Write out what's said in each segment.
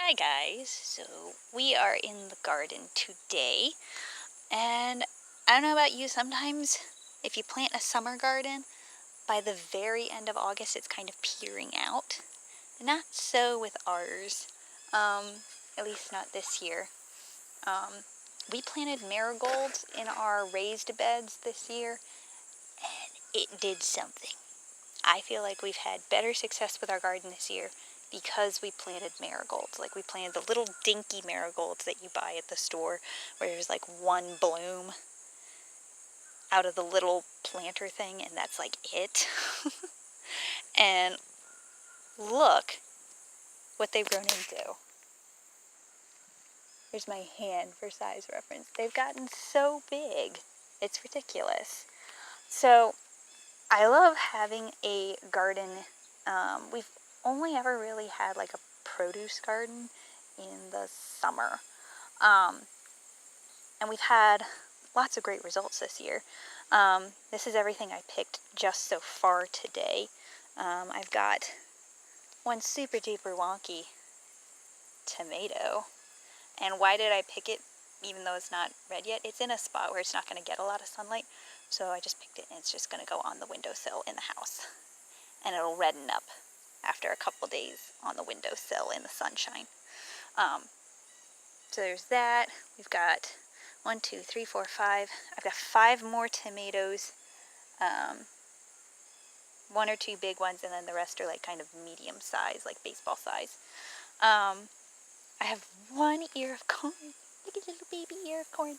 Hi guys, so we are in the garden today, and I don't know about you, sometimes if you plant a summer garden, by the very end of August it's kind of petering out. Not so with ours, at least not this year. We planted marigolds in our raised beds this year, and it did something. I feel like we've had better success with our garden this year because we planted marigolds. Like, we planted the little dinky marigolds that you buy at the store where there's like one bloom out of the little planter thing, and that's like it. And look what they've grown into. Here's my hand for size reference. They've gotten so big. It's ridiculous. So I love having a garden. We've only ever really had like a produce garden in the summer. And we've had lots of great results this year. This is everything I picked just so far today. I've got one super duper wonky tomato. And why did I pick it even though it's not red yet? It's in a spot where it's not going to get a lot of sunlight. So I just picked it, and it's just going to go on the windowsill in the house. And it'll redden up after a couple days on the windowsill in the sunshine. So there's that. We've got 1, 2, 3, 4, 5. I've got 5 more tomatoes. 1 or 2 big ones, and then the rest are like kind of medium size, like baseball size. I have 1 ear of corn. Look at little baby ear of corn.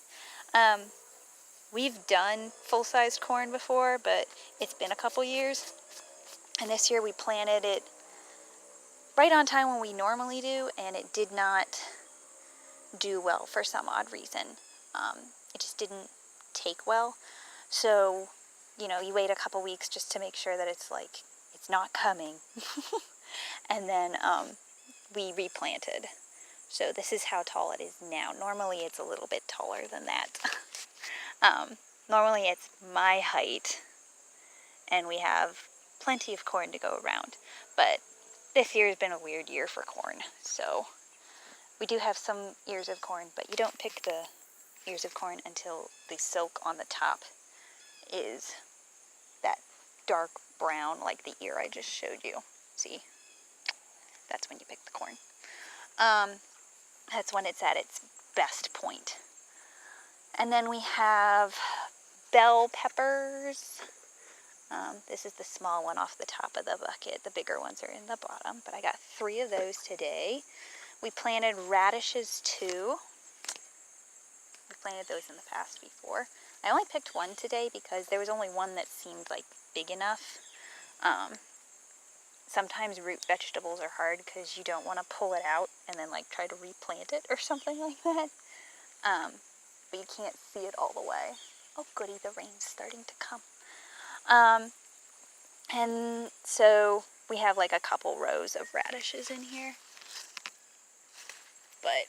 We've done full-sized corn before, but it's been a couple years. And this year we planted it right on time when we normally do, and it did not do well for some odd reason. It just didn't take well. So, you wait a couple weeks just to make sure that it's not coming. And then we replanted. So this is how tall it is now. Normally it's a little bit taller than that. Normally it's my height, and we have plenty of corn to go around. But this year has been a weird year for corn. So we do have some ears of corn, but you don't pick the ears of corn until the silk on the top is that dark brown, like the ear I just showed you. See? That's when you pick the corn. That's when it's at its best point. And then we have bell peppers. This is the small one off the top of the bucket. The bigger ones are in the bottom, but I got 3 of those today. We planted radishes too. We planted those in the past before. I only picked 1 today because there was only one that seemed like big enough. Sometimes root vegetables are hard because you don't want to pull it out and then like try to replant it or something like that. But you can't see it all the way. Oh goody, the rain's starting to come. And so we have like a couple rows of radishes in here. But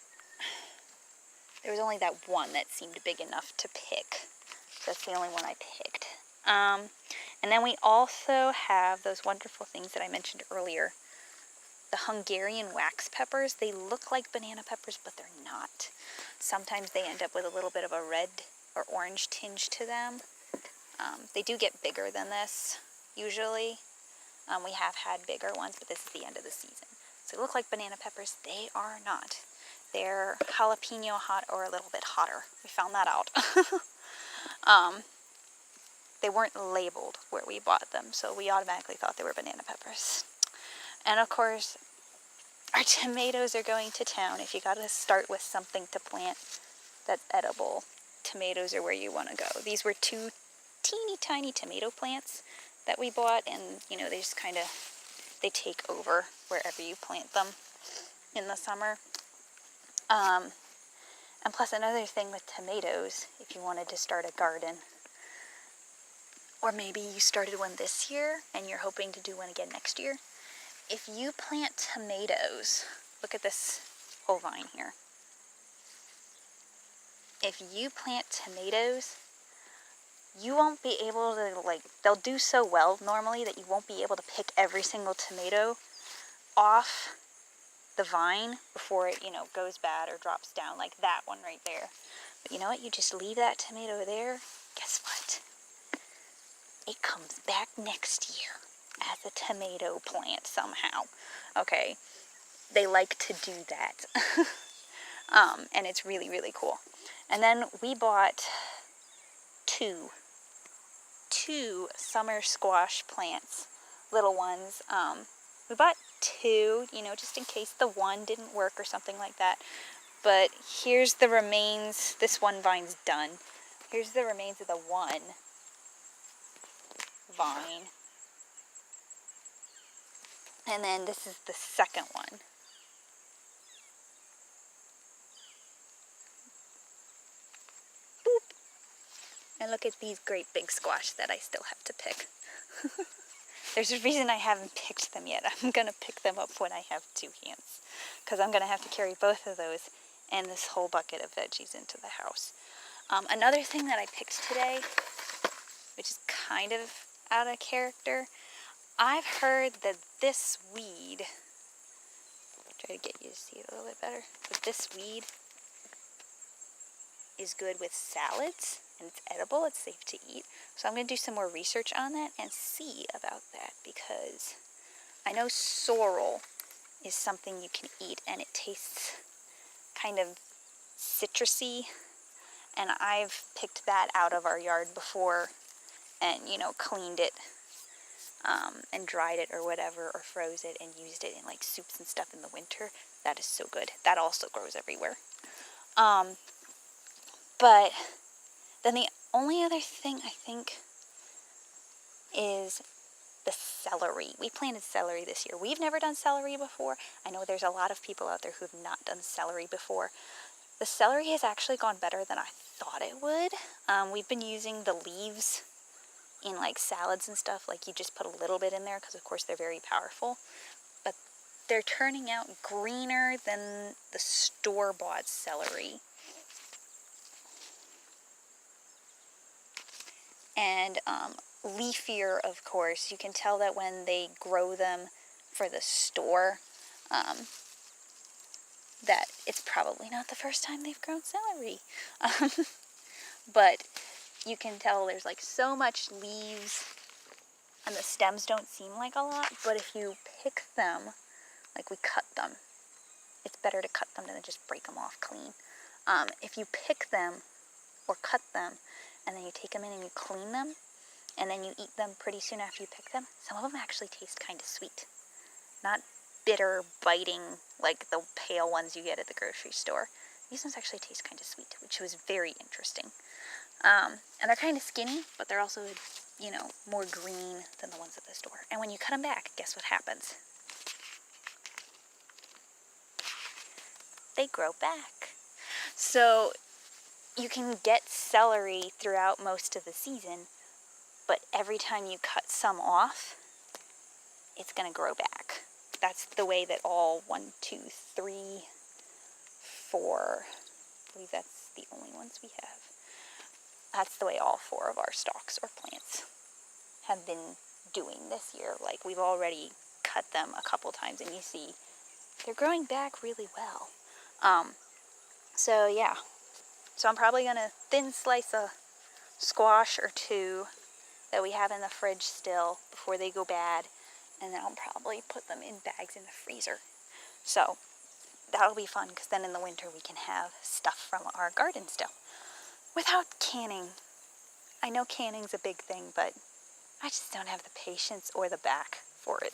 there was only that one that seemed big enough to pick. That's the only one I picked. And then we also have those wonderful things that I mentioned earlier. The Hungarian wax peppers. They look like banana peppers, but they're not. Sometimes they end up with a little bit of a red or orange tinge to them. They do get bigger than this, usually. We have had bigger ones, but this is the end of the season. So they look like banana peppers. They are not. They're jalapeno hot or a little bit hotter. We found that out. They weren't labeled where we bought them, so we automatically thought they were banana peppers. And of course, our tomatoes are going to town. If you got to start with something to plant that's edible, tomatoes are where you want to go. These were 2 teeny tiny tomato plants that we bought, and they just kind of, they take over wherever you plant them in the summer. And plus, another thing with tomatoes, if you wanted to start a garden, or maybe you started one this year and you're hoping to do one again next year, if you plant tomatoes, look at this whole vine here. If you plant tomatoes, you won't be able to, they'll do so well normally that you won't be able to pick every single tomato off the vine before it, goes bad or drops down, like that one right there. But you know what? You just leave that tomato there. Guess what? It comes back next year as a tomato plant somehow. Okay, they like to do that. And it's really, really cool. And then we bought two summer squash plants, little ones. We bought two, just in case the one didn't work or something like that. But here's the remains. This one vine's done. Here's the remains of the one vine. And then this is the second one. Boop. And look at these great big squash that I still have to pick. There's a reason I haven't picked them yet. I'm going to pick them up when I have two hands, because I'm going to have to carry both of those and this whole bucket of veggies into the house. Another thing that I picked today, which is kind of out of character, I've heard that this weed, try to get you to see it a little bit better, but this weed is good with salads, and it's edible, it's safe to eat. So I'm going to do some more research on that and see about that, because I know sorrel is something you can eat, and it tastes kind of citrusy, and I've picked that out of our yard before and, cleaned it and dried it or whatever, or froze it and used it in like soups and stuff in the winter. That is so good. That also grows everywhere. But then the only other thing I think is the celery. We planted celery this year. We've never done celery before. I know there's a lot of people out there who have not done celery before. The celery has actually gone better than I thought it would. We've been using the leaves in like salads and stuff. Like you just put a little bit in there because of course they're very powerful. But they're turning out greener than the store-bought celery. And leafier, of course. You can tell that when they grow them for the store, that it's probably not the first time they've grown celery. But you can tell there's like so much leaves, and the stems don't seem like a lot, but if you pick them, like we cut them, it's better to cut them than just break them off clean. If you pick them or cut them, and then you take them in and you clean them, and then you eat them pretty soon after you pick them, some of them actually taste kind of sweet. Not bitter, biting, like the pale ones you get at the grocery store. These ones actually taste kind of sweet, which was very interesting. And they're kind of skinny, but they're also, more green than the ones at the store. And when you cut them back, guess what happens? They grow back. So you can get celery throughout most of the season, but every time you cut some off, it's going to grow back. That's the way that all 1, 2, 3, 4, I believe that's the only ones we have. That's the way all 4 of our stalks or plants have been doing this year. Like we've already cut them a couple times, and you see they're growing back really well. So yeah. So I'm probably going to thin slice a squash or 2 that we have in the fridge still before they go bad. And then I'll probably put them in bags in the freezer. So that'll be fun, because then in the winter we can have stuff from our garden still without canning. I know canning's a big thing, but I just don't have the patience or the back for it.